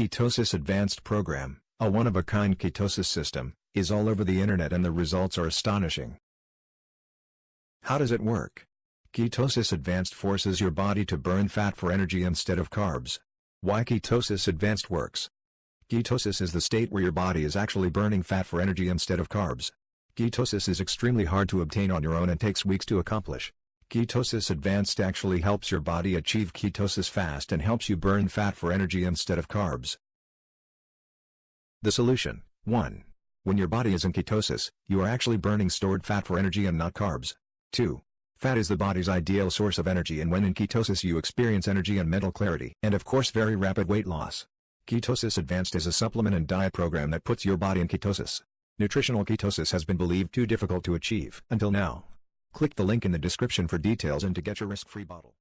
Ketosis Advanced Program, a one-of-a-kind ketosis system, is all over the internet and the results are astonishing. How does it work? Ketosis Advanced forces your body to burn fat for energy instead of carbs. Why Ketosis Advanced works? Ketosis is the state where your body is actually burning fat for energy instead of carbs. Ketosis is extremely hard to obtain on your own and takes weeks to accomplish. Ketosis Advanced actually helps your body achieve ketosis fast and helps you burn fat for energy instead of carbs. The solution: 1. When your body is in ketosis, you are actually burning stored fat for energy and not carbs. 2. Fat is the body's ideal source of energy, and when in ketosis you experience energy and mental clarity, and of course very rapid weight loss. Ketosis Advanced is a supplement and diet program that puts your body in ketosis. Nutritional ketosis has been believed too difficult to achieve until now. Click the link in the description for details and to get your risk-free bottle.